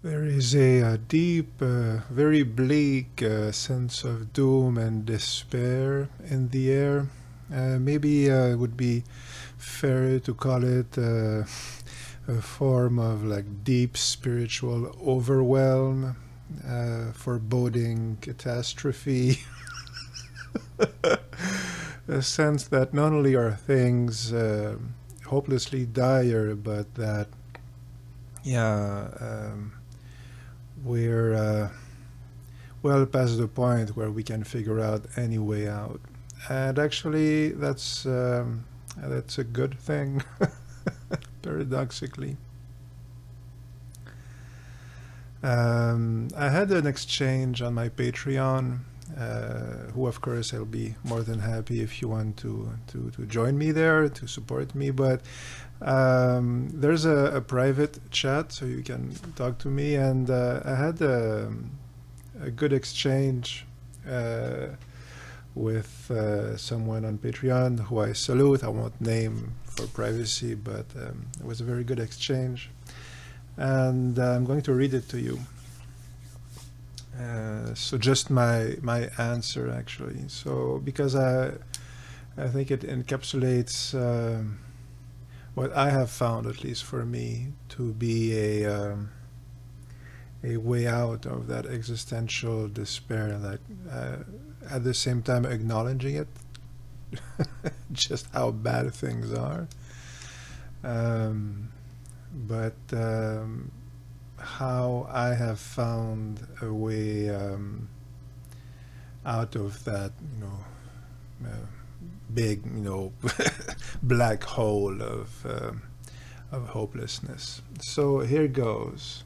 There is a deep, very bleak sense of doom and despair in the air. Maybe it would be fair to call it a form of like deep spiritual overwhelm, foreboding catastrophe. A sense that not only are things hopelessly dire, but that, yeah, we're well past the point where we can figure out any way out. And actually, that's a good thing, paradoxically. I had an exchange on my Patreon, who of course I'll be more than happy if you want to join me there to support me. But there's a private chat so you can talk to me, and I had a good exchange with someone on Patreon who I salute. I won't name for privacy, but it was a very good exchange. And I'm going to read it to you. So just my answer, actually. So because I think it encapsulates what I have found, at least for me, to be a way out of that existential despair, like at the same time acknowledging it, just how bad things are. But how I have found a way out of that, big, black hole of hopelessness. So here goes.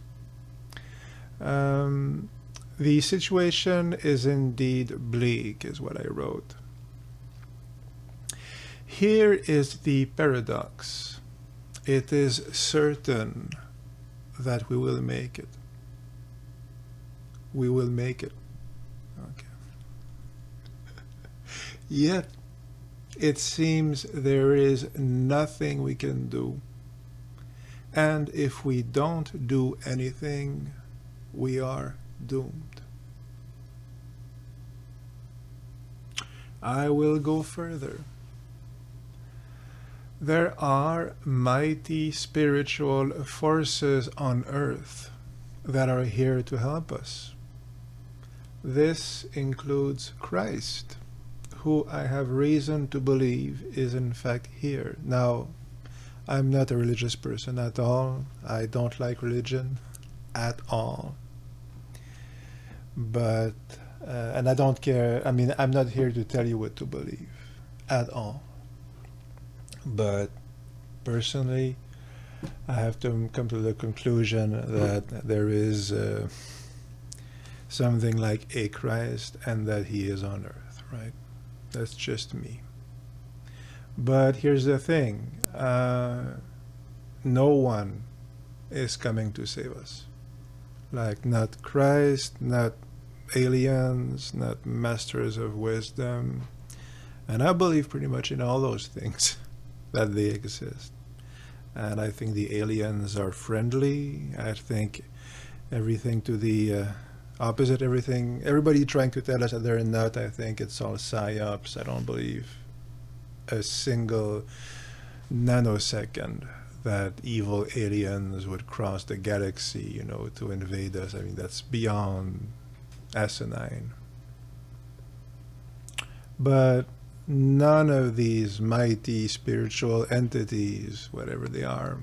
The situation is indeed bleak, is what I wrote. Here is the paradox. It is certain that we will make it. We will make it. Okay. Yet, it seems there is nothing we can do. And if we don't do anything, we are doomed. I will go further. There are mighty spiritual forces on earth that are here to help us. This includes Christ, who I have reason to believe is in fact here. Now, I'm not a religious person at all. I don't like religion at all. But, and I don't care. I mean, I'm not here to tell you what to believe at all. But personally, I have to come to the conclusion that there is something like a Christ and that he is on earth, right? That's just me. But here's the thing. No one is coming to save us. Like, not Christ, not aliens, not masters of wisdom. And I believe pretty much in all those things. That they exist. And I think the aliens are friendly. I think everything to the opposite, everybody trying to tell us that they're not, I think it's all psyops. I don't believe a single nanosecond that evil aliens would cross the galaxy, to invade us. I mean, that's beyond asinine. But none of these mighty spiritual entities, whatever they are,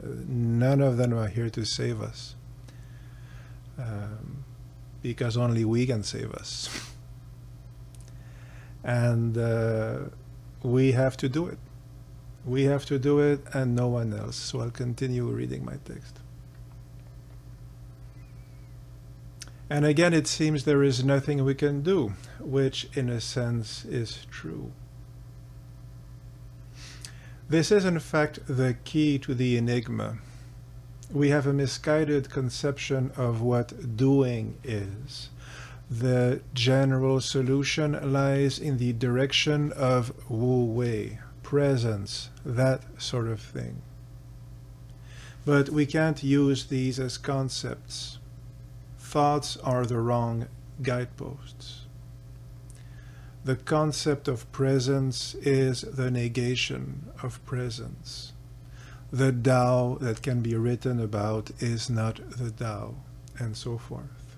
none of them are here to save us. Because only we can save us. And we have to do it. We have to do it and no one else. So I'll continue reading my text. And again, it seems there is nothing we can do, which in a sense is true. This is in fact the key to the enigma. We have a misguided conception of what doing is. The general solution lies in the direction of Wu Wei, presence, that sort of thing. But we can't use these as concepts. thoughts are the wrong guideposts. The concept of presence is the negation of presence. The Tao that can be written about is not the Tao, and so forth.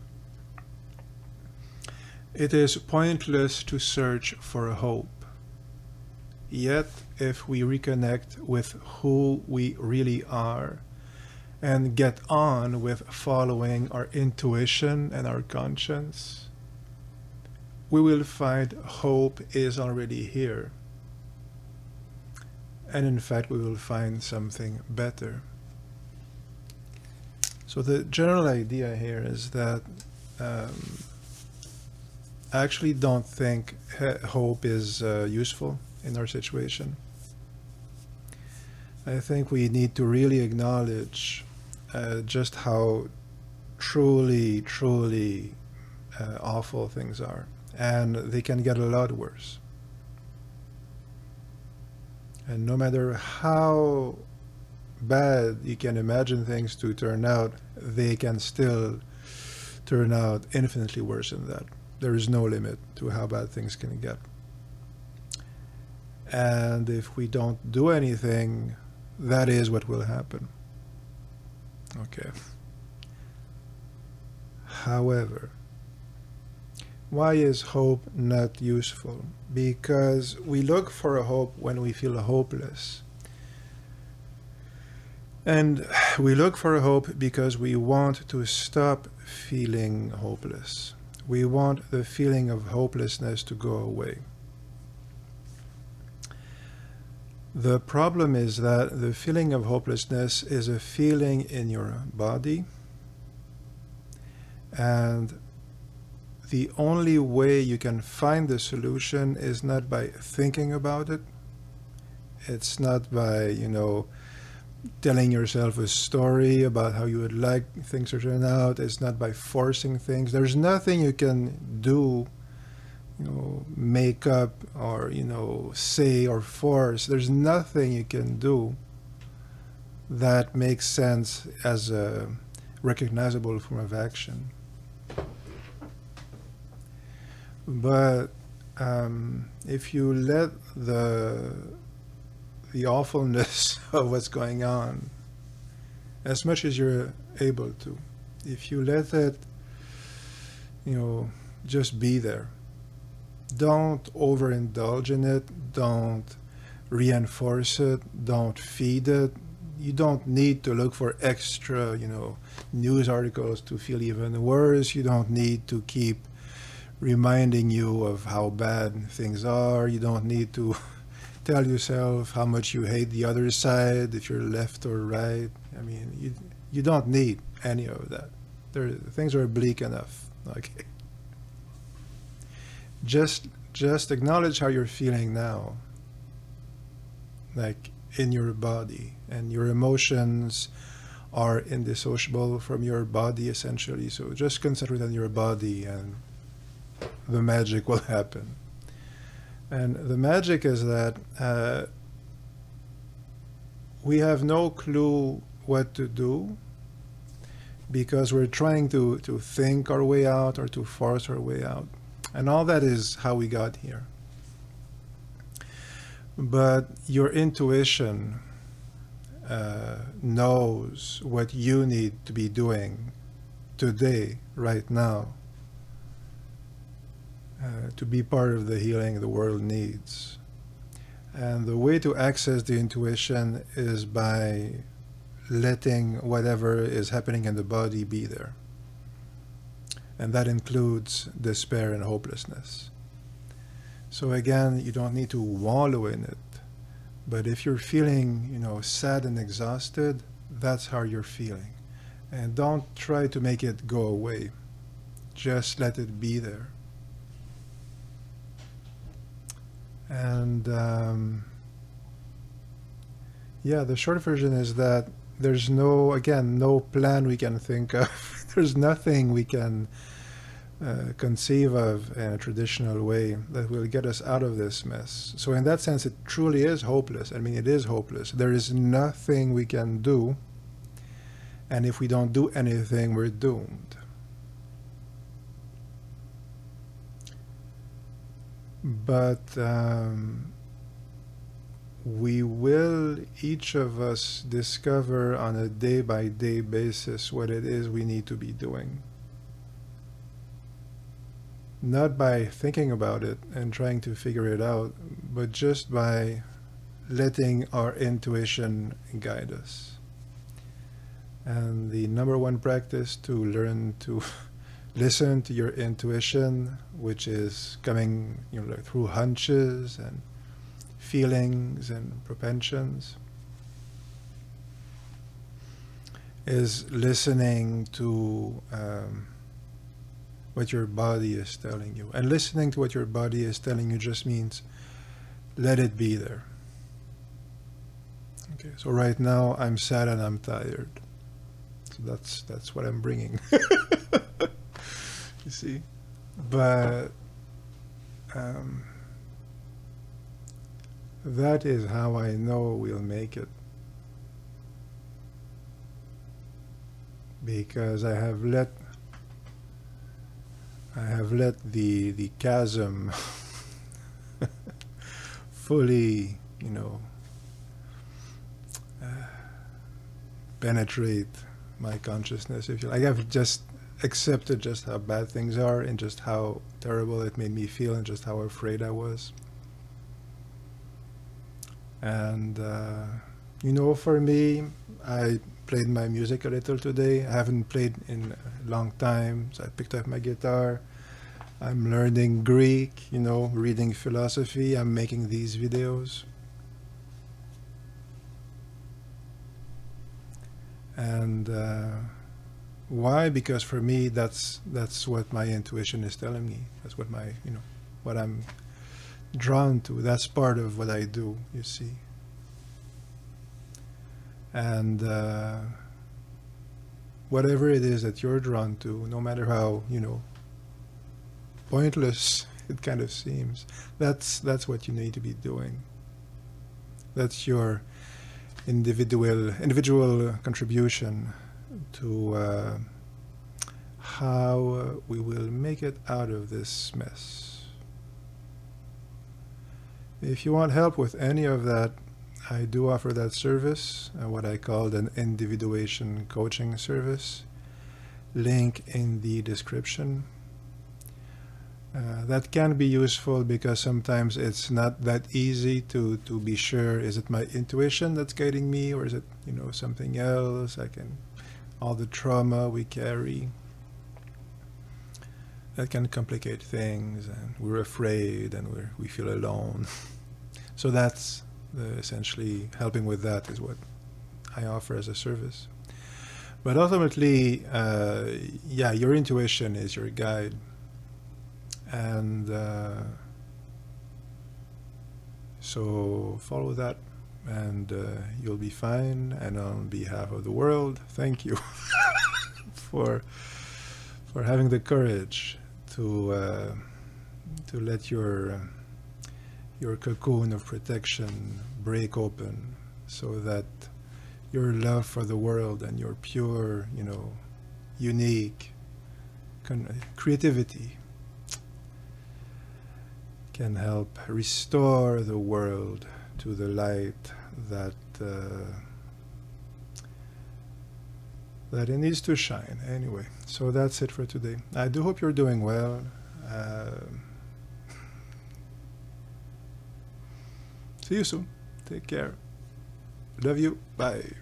It is pointless to search for hope. Yet, if we reconnect with who we really are and get on with following our intuition and our conscience, we will find hope is already here. And in fact, we will find something better. So the general idea here is that I actually don't think hope is useful in our situation. I think we need to really acknowledge just how truly, truly awful things are. And they can get a lot worse. And no matter how bad you can imagine things to turn out, they can still turn out infinitely worse than that. There is no limit to how bad things can get. And if we don't do anything, that is what will happen. Okay. However, why is hope not useful? Because we look for a hope when we feel hopeless. And we look for a hope because we want to stop feeling hopeless. We want the feeling of hopelessness to go away. The problem is that the feeling of hopelessness is a feeling in your body, and the only way you can find the solution is not by thinking about it. It's not by, telling yourself a story about how you would like things to turn out. It's not by forcing things. There's nothing you can do, make up or, say or force. There's nothing you can do that makes sense as a recognizable form of action. But if you let the awfulness of what's going on, as much as you're able to, if you let it, just be there. Don't overindulge in it. Don't reinforce it. Don't feed it. You don't need to look for extra, news articles to feel even worse. You don't need to keep reminding you of how bad things are. You don't need to tell yourself how much you hate the other side, if you're left or right. I mean, you don't need any of that. Things are bleak enough. Okay. Just acknowledge how you're feeling now, like in your body, and your emotions are indissociable from your body essentially. So just concentrate on your body and the magic will happen. And the magic is that we have no clue what to do because we're trying to think our way out or to force our way out. And all that is how we got here. But your intuition knows what you need to be doing today, right now, to be part of the healing the world needs. And the way to access the intuition is by letting whatever is happening in the body be there. And that includes despair and hopelessness. So again, you don't need to wallow in it. But if you're feeling, sad and exhausted, that's how you're feeling. And don't try to make it go away. Just let it be there. And the short version is that there's no plan we can think of. There's nothing we can conceive of in a traditional way that will get us out of this mess. So in that sense, it truly is hopeless. I mean, it is hopeless. There is nothing we can do. And if we don't do anything, we're doomed. but we will, each of us, discover on a day-by-day basis what it is we need to be doing. Not by thinking about it and trying to figure it out, but just by letting our intuition guide us. And the number one practice to learn to listen to your intuition, which is coming, like through hunches and feelings and propensions, is listening to what your body is telling you. And listening to what your body is telling you just means let it be there. Okay, so right now I'm sad and I'm tired. So that's what I'm bringing. You see? But that is how I know we'll make it. Because I have let the chasm fully, penetrate my consciousness, if you like. I've just accepted just how bad things are and just how terrible it made me feel and just how afraid I was. And, for me, I played my music a little today. I haven't played in a long time, so I picked up my guitar. I'm learning Greek, reading philosophy. I'm making these videos. And why? Because for me, that's what my intuition is telling me. That's what what I'm drawn to. That's part of what I do, you see. And whatever it is that you're drawn to, no matter how, pointless it kind of seems, that's what you need to be doing. That's your individual contribution to how we will make it out of this mess. If you want help with any of that, I do offer that service, what I call an individuation coaching service. Link in the description. That can be useful because sometimes it's not that easy to be sure, is it my intuition that's guiding me, or is it something else? All the trauma we carry, that can complicate things, and we're afraid and we feel alone. So that's essentially helping with that is what I offer as a service. But ultimately, your intuition is your guide. And so follow that, and you'll be fine. And on behalf of the world, thank you for having the courage to let your cocoon of protection break open, so that your love for the world and your pure, unique creativity can help restore the world to the light that it needs to shine. Anyway, so that's it for today. I do hope you're doing well. See you soon. Take care. Love you. Bye.